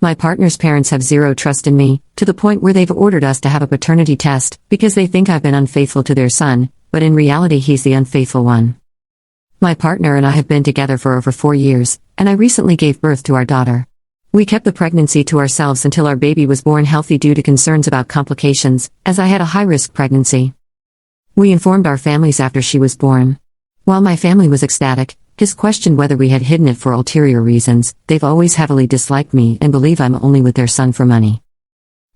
My partner's parents have zero trust in me, to the point where they've ordered us to have a paternity test, because they think I've been unfaithful to their son, but in reality he's the unfaithful one. My partner and I have been together for over 4 years, and I recently gave birth to our daughter. We kept the pregnancy to ourselves until our baby was born healthy due to concerns about complications, as I had a high-risk pregnancy. We informed our families after she was born. While my family was ecstatic, his questioned whether we had hidden it for ulterior reasons. They've always heavily disliked me and believe I'm only with their son for money.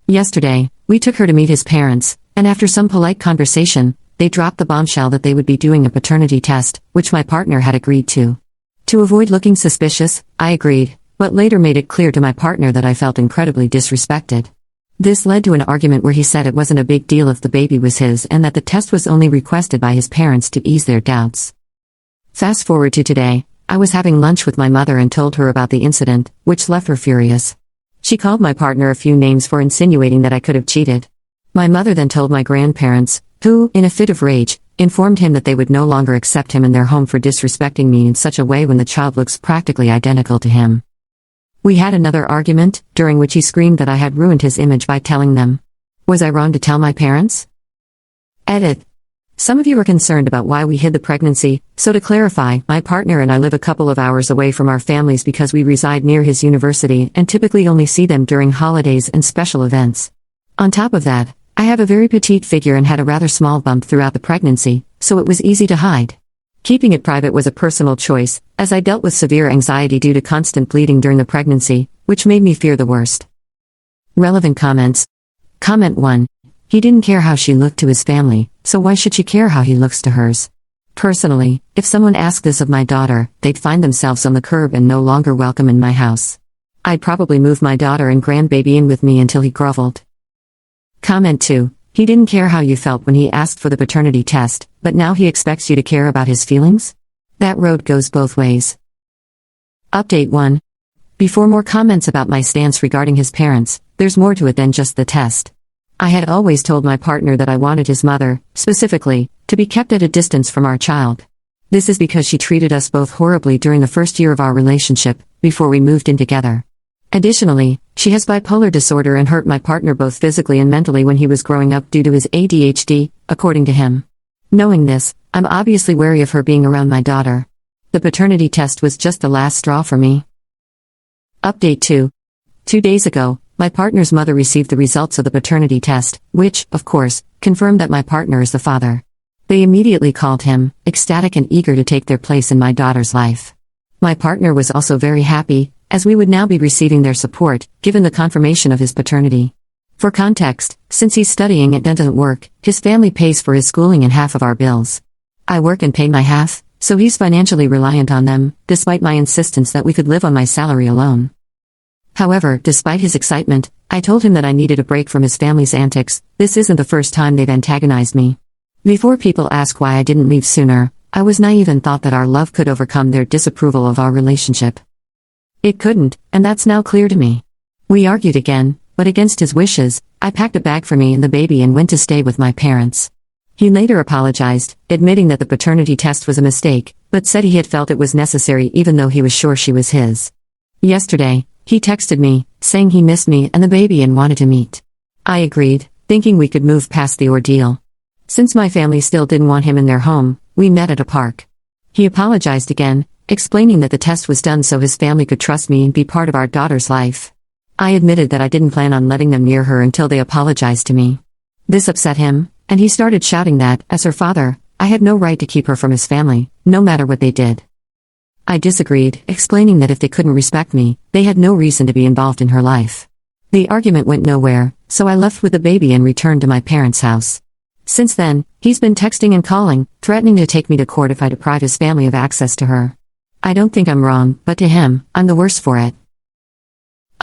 Yesterday, we took her to meet his parents, and after some polite conversation, they dropped the bombshell that they would be doing a paternity test, which my partner had agreed to. To avoid looking suspicious, I agreed, but later made it clear to my partner that I felt incredibly disrespected. This led to an argument where he said it wasn't a big deal if the baby was his and that the test was only requested by his parents to ease their doubts. Fast forward to today, I was having lunch with my mother and told her about the incident, which left her furious. She called my partner a few names for insinuating that I could have cheated. My mother then told my grandparents, who, in a fit of rage, informed him that they would no longer accept him in their home for disrespecting me in such a way when the child looks practically identical to him. We had another argument, during which he screamed that I had ruined his image by telling them. Was I wrong to tell my parents? Edit. Some of you are concerned about why we hid the pregnancy, so to clarify, my partner and I live a couple of hours away from our families because we reside near his university and typically only see them during holidays and special events. On top of that, I have a very petite figure and had a rather small bump throughout the pregnancy, so it was easy to hide. Keeping it private was a personal choice, as I dealt with severe anxiety due to constant bleeding during the pregnancy, which made me fear the worst. Relevant comments. Comment 1. He didn't care how she looked to his family, so why should she care how he looks to hers? Personally, if someone asked this of my daughter, they'd find themselves on the curb and no longer welcome in my house. I'd probably move my daughter and grandbaby in with me until he groveled. Comment 2. He didn't care how you felt when he asked for the paternity test, but now he expects you to care about his feelings? That road goes both ways. Update 1. Before more comments about my stance regarding his parents, there's more to it than just the test. I had always told my partner that I wanted his mother, specifically, to be kept at a distance from our child. This is because she treated us both horribly during the first year of our relationship, before we moved in together. Additionally, she has bipolar disorder and hurt my partner both physically and mentally when he was growing up due to his ADHD, according to him. Knowing this, I'm obviously wary of her being around my daughter. The paternity test was just the last straw for me. Update 2. 2 days ago, my partner's mother received the results of the paternity test, which, of course, confirmed that my partner is the father. They immediately called him, ecstatic and eager to take their place in my daughter's life. My partner was also very happy, as we would now be receiving their support, given the confirmation of his paternity. For context, since he's studying and doesn't work, his family pays for his schooling and half of our bills. I work and pay my half, so he's financially reliant on them, despite my insistence that we could live on my salary alone. However, despite his excitement, I told him that I needed a break from his family's antics. This isn't the first time they've antagonized me. Before people ask why I didn't leave sooner, I was naive and thought that our love could overcome their disapproval of our relationship. It couldn't, and that's now clear to me. We argued again, but against his wishes, I packed a bag for me and the baby and went to stay with my parents. He later apologized, admitting that the paternity test was a mistake, but said he had felt it was necessary even though he was sure she was his. Yesterday, he texted me, saying he missed me and the baby and wanted to meet. I agreed, thinking we could move past the ordeal. Since my family still didn't want him in their home, we met at a park. He apologized again, explaining that the test was done so his family could trust me and be part of our daughter's life. I admitted that I didn't plan on letting them near her until they apologized to me. This upset him, and he started shouting that, as her father, I had no right to keep her from his family, no matter what they did. I disagreed, explaining that if they couldn't respect me, they had no reason to be involved in her life. The argument went nowhere, so I left with the baby and returned to my parents' house. Since then, he's been texting and calling, threatening to take me to court if I deprive his family of access to her. I don't think I'm wrong, but to him, I'm the worst for it.